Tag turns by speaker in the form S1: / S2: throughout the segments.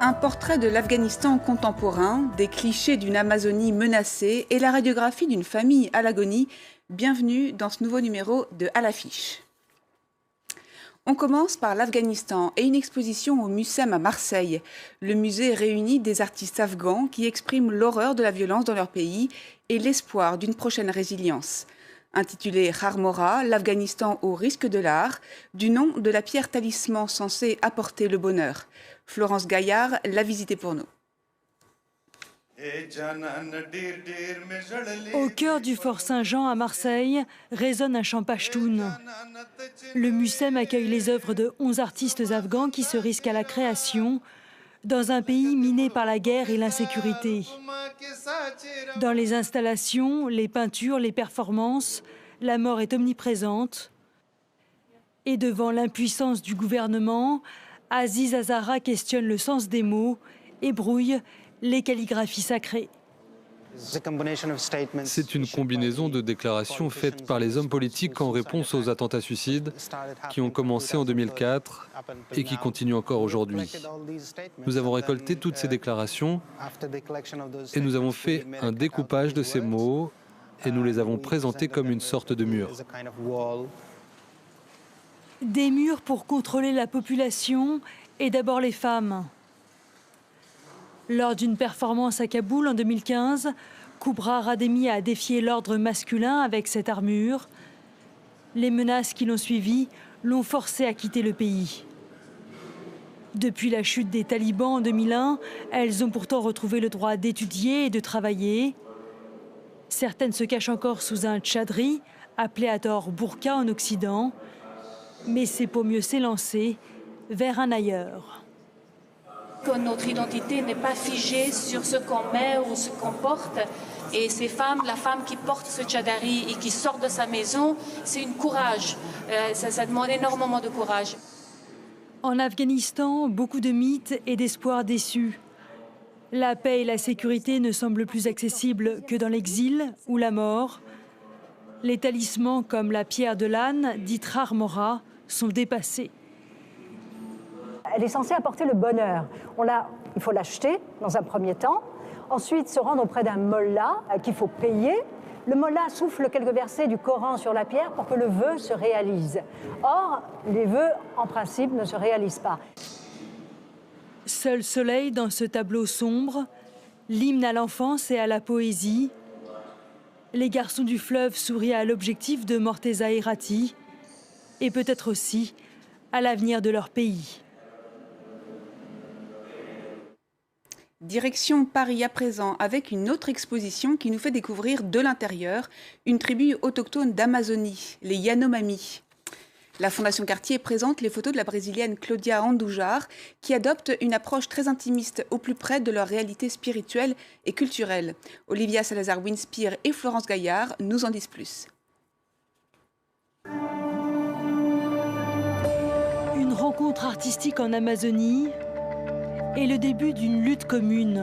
S1: Un portrait de l'Afghanistan contemporain, des clichés d'une Amazonie menacée et la radiographie d'une famille à l'agonie. Bienvenue dans ce nouveau numéro de À l'affiche. On commence par l'Afghanistan et une exposition au Mucem à Marseille. Le musée réunit des artistes afghans qui expriment l'horreur de la violence dans leur pays et l'espoir d'une prochaine résilience. Intitulé Kharmora, l'Afghanistan au risque de l'art, du nom de la pierre talisman censée apporter le bonheur. Florence Gaillard l'a visité pour nous.
S2: Au cœur du Fort Saint-Jean à Marseille résonne un chant pachtoun. Le Mucem accueille les œuvres de 11 artistes afghans qui se risquent à la création dans un pays miné par la guerre et l'insécurité. Dans les installations, les peintures, les performances, la mort est omniprésente. Et devant l'impuissance du gouvernement, Aziz Hazara questionne le sens des mots et brouille les calligraphies sacrées.
S3: C'est une combinaison de déclarations faites par les hommes politiques en réponse aux attentats suicides qui ont commencé en 2004 et qui continuent encore aujourd'hui. Nous avons récolté toutes ces déclarations et nous avons fait un découpage de ces mots et nous les avons présentés comme une sorte de mur.
S2: Des murs pour contrôler la population et d'abord les femmes. Lors d'une performance à Kaboul en 2015, Kubra Rademi a défié l'ordre masculin avec cette armure. Les menaces qui l'ont suivi l'ont forcée à quitter le pays. Depuis la chute des talibans en 2001, elles ont pourtant retrouvé le droit d'étudier et de travailler. Certaines se cachent encore sous un tchadri, appelé à tort burqa en Occident. Mais c'est pour mieux s'élancer vers un ailleurs.
S4: Que notre identité n'est pas figée sur ce qu'on met ou ce qu'on porte. Et ces femmes, la femme qui porte ce tchadari et qui sort de sa maison, c'est un courage. Ça demande énormément de courage.
S2: En Afghanistan, beaucoup de mythes et d'espoirs déçus. La paix et la sécurité ne semblent plus accessibles que dans l'exil ou la mort. Les talismans comme la pierre de l'âne, dite Kharmora, sont dépassés.
S5: Elle est censée apporter le bonheur. Il faut l'acheter dans un premier temps, ensuite se rendre auprès d'un mollah qu'il faut payer. Le mollah souffle quelques versets du Coran sur la pierre pour que le vœu se réalise. Or, les vœux, en principe, ne se réalisent pas.
S2: Seul soleil dans ce tableau sombre, l'hymne à l'enfance et à la poésie. Les garçons du fleuve sourient à l'objectif de Morteza Herati et peut-être aussi à l'avenir de leur pays.
S1: Direction Paris à présent avec une autre exposition qui nous fait découvrir de l'intérieur une tribu autochtone d'Amazonie, les Yanomami. La Fondation Cartier présente les photos de la brésilienne Claudia Andujar qui adopte une approche très intimiste au plus près de leur réalité spirituelle et culturelle. Olivia Salazar-Winspire et Florence Gaillard nous en disent plus.
S2: Une rencontre artistique en Amazonie et le début d'une lutte commune.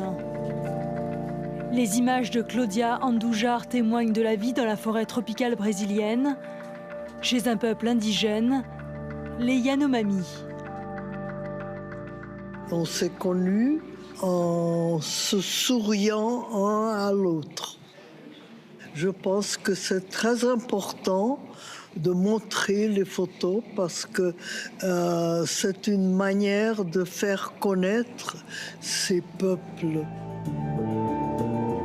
S2: Les images de Claudia Andujar témoignent de la vie dans la forêt tropicale brésilienne, chez un peuple indigène, les Yanomami.
S6: On s'est connus en se souriant un à l'autre. Je pense que c'est très important de montrer les photos parce que c'est une manière de faire connaître ces peuples.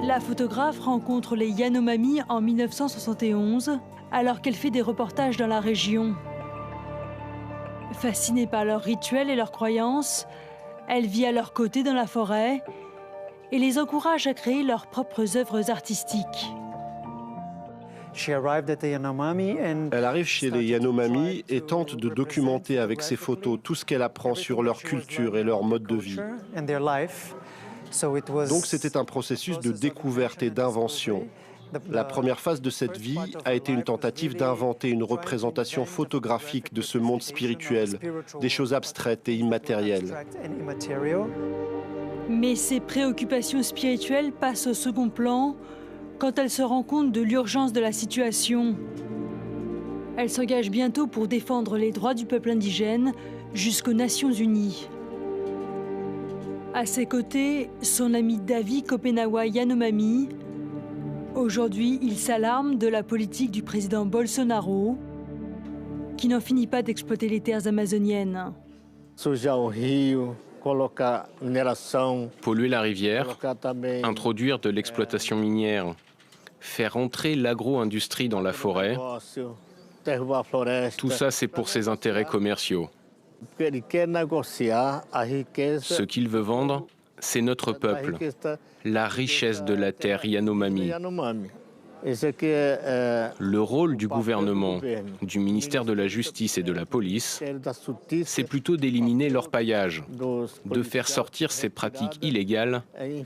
S2: La photographe rencontre les Yanomami en 1971, alors qu'elle fait des reportages dans la région. Fascinée par leurs rituels et leurs croyances, elle vit à leur côté dans la forêt et les encourage à créer leurs propres œuvres artistiques.
S7: Elle arrive chez les Yanomami et tente de documenter avec ses photos tout ce qu'elle apprend sur leur culture et leur mode de vie. Donc c'était un processus de découverte et d'invention. La première phase de cette vie a été une tentative d'inventer une représentation photographique de ce monde spirituel, des choses abstraites et immatérielles.
S2: Mais ses préoccupations spirituelles passent au second plan quand elle se rend compte de l'urgence de la situation. Elle s'engage bientôt pour défendre les droits du peuple indigène jusqu'aux Nations Unies. À ses côtés, son ami Davi Kopenawa Yanomami. Aujourd'hui, il s'alarme de la politique du président Bolsonaro, qui n'en finit pas d'exploiter les terres amazoniennes.
S8: Polluer la rivière, introduire de l'exploitation minière, faire entrer l'agro-industrie dans la forêt, tout ça c'est pour ses intérêts commerciaux. Ce qu'il veut vendre, c'est notre peuple, la richesse de la terre Yanomami. Le rôle du gouvernement, du ministère de la Justice et de la police, c'est plutôt d'éliminer l'orpaillage, de faire sortir ces pratiques illégales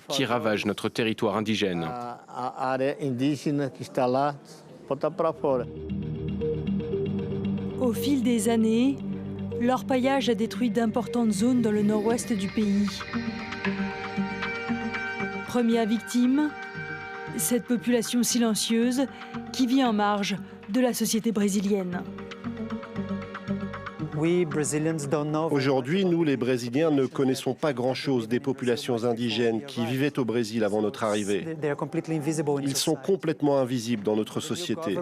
S8: qui ravagent notre territoire indigène.
S2: Au fil des années, l'orpaillage a détruit d'importantes zones dans le nord-ouest du pays. Première victime, cette population silencieuse qui vit en marge de la société brésilienne.
S7: Aujourd'hui, nous, les Brésiliens, ne connaissons pas grand-chose des populations indigènes qui vivaient au Brésil avant notre arrivée. Ils sont complètement invisibles dans notre société.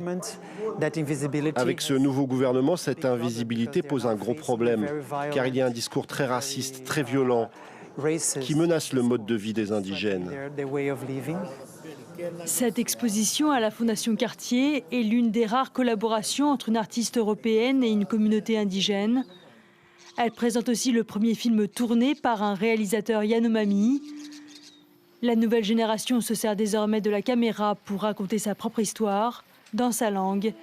S7: Avec ce nouveau gouvernement, cette invisibilité pose un gros problème, car il y a un discours très raciste, très violent, qui menace le mode de vie des indigènes.
S2: Cette exposition à la Fondation Cartier est l'une des rares collaborations entre une artiste européenne et une communauté indigène. Elle présente aussi le premier film tourné par un réalisateur Yanomami. La nouvelle génération se sert désormais de la caméra pour raconter sa propre histoire, dans sa langue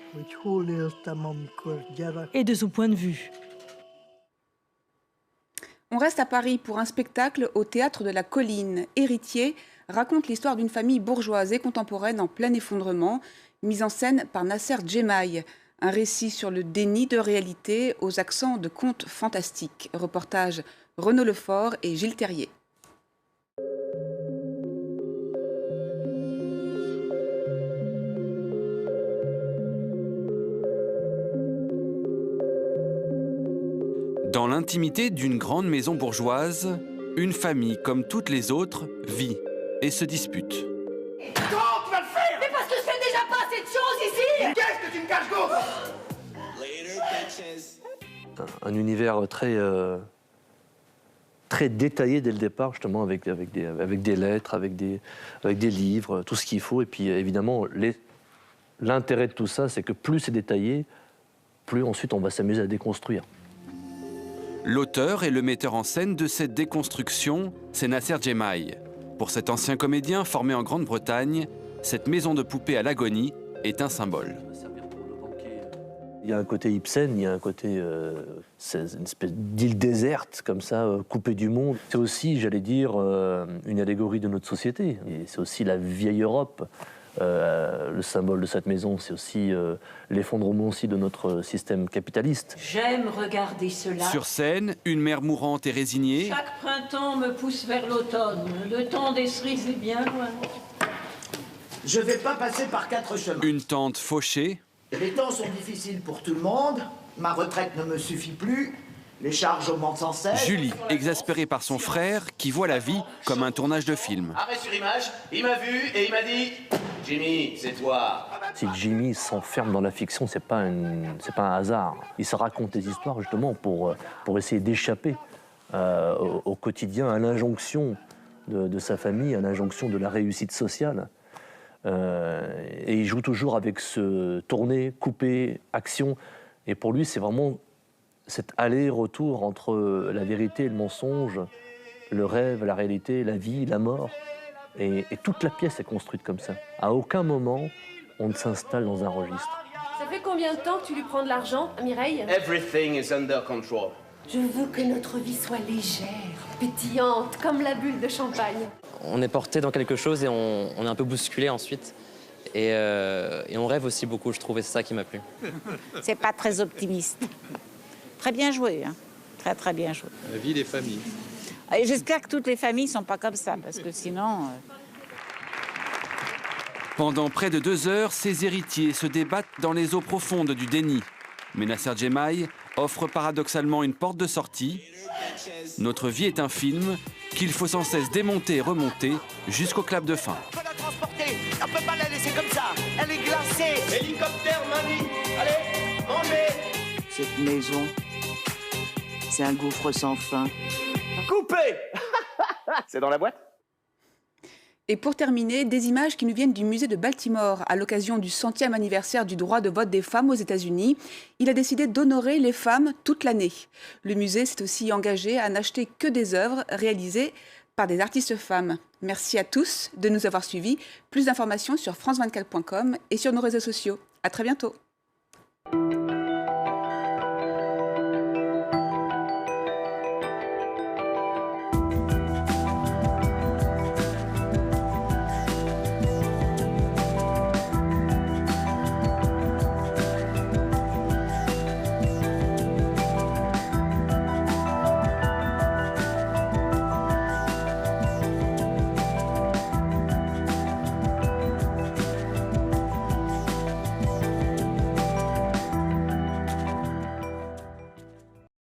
S2: et de son point de vue.
S1: On reste à Paris pour un spectacle au Théâtre de la Colline. Héritier raconte l'histoire d'une famille bourgeoise et contemporaine en plein effondrement, mise en scène par Nasser Djemaï. Un récit sur le déni de réalité aux accents de contes fantastiques. Reportage Renaud Lefort et Gilles Terrier.
S9: Dans l'intimité d'une grande maison bourgeoise, une famille, comme toutes les autres, vit et se dispute.
S10: Comment tu vas le faire? Mais parce que je fais déjà pas assez de choses ici. Qu'est-ce que tu me caches gros?
S11: Un univers très détaillé dès le départ, justement, avec des lettres, avec des livres, tout ce qu'il faut. Et puis, évidemment, l'intérêt de tout ça, c'est que plus c'est détaillé, plus ensuite on va s'amuser à déconstruire.
S9: L'auteur et le metteur en scène de cette déconstruction, c'est Nasser Djemaï. Pour cet ancien comédien formé en Grande-Bretagne, cette maison de poupées à l'agonie est un symbole.
S11: Il y a un côté Ibsen, il y a un côté... c'est une espèce d'île déserte, comme ça, coupée du monde. C'est aussi, j'allais dire, une allégorie de notre société. C'est aussi la vieille Europe. Le symbole de cette maison, c'est aussi l'effondrement aussi de notre système capitaliste.
S12: J'aime regarder cela.
S9: Sur scène, une mère mourante et résignée.
S12: Chaque printemps me pousse vers l'automne. Le temps des cerises est bien loin.
S10: Je vais pas passer par 4 chemins.
S9: Une tante fauchée.
S10: Les temps sont difficiles pour tout le monde. Ma retraite ne me suffit plus. Les charges augmentent sans cesse.
S9: Julie, exaspérée par son frère, qui voit la vie comme un tournage de film.
S13: Arrêt sur image, il m'a vu et il m'a dit « Jimmy, c'est toi ».
S11: Si Jimmy s'enferme dans la fiction, c'est pas un hasard. Il se raconte des histoires justement pour essayer d'échapper au quotidien, à l'injonction de sa famille, à l'injonction de la réussite sociale. Et il joue toujours avec ce tourner, couper, action. Et pour lui, c'est vraiment cet aller-retour entre la vérité et le mensonge, le rêve, la réalité, la vie, la mort. Et toute la pièce est construite comme ça. À aucun moment, on ne s'installe dans un registre.
S14: Ça fait combien de temps que tu lui prends de l'argent, Mireille?
S13: Everything is under control.
S14: Je veux que notre vie soit légère, pétillante, comme la bulle de champagne.
S15: On est porté dans quelque chose et on est un peu bousculé ensuite. Et on rêve aussi beaucoup, je trouve, et c'est ça qui m'a plu.
S16: C'est pas très optimiste. Très bien joué, hein. Très très bien joué.
S3: La vie des familles.
S16: Et j'espère que toutes les familles sont pas comme ça, parce que sinon...
S9: Pendant près de 2 heures, ces héritiers se débattent dans les eaux profondes du déni. Mais Nasser Djemaï offre paradoxalement une porte de sortie. Notre vie est un film qu'il faut sans cesse démonter et remonter jusqu'au clap de fin.
S17: On peut la transporter, on peut pas la laisser comme ça. Elle est glacée. Hélicoptère, mamie. Allez, mangez.
S10: Cette maison, c'est un gouffre sans fin.
S17: Coupé. C'est dans la boîte?
S1: Et pour terminer, des images qui nous viennent du musée de Baltimore. À l'occasion du 100e anniversaire du droit de vote des femmes aux États-Unis, il a décidé d'honorer les femmes toute l'année. Le musée s'est aussi engagé à n'acheter que des œuvres réalisées par des artistes femmes. Merci à tous de nous avoir suivis. Plus d'informations sur france24.com et sur nos réseaux sociaux. À très bientôt.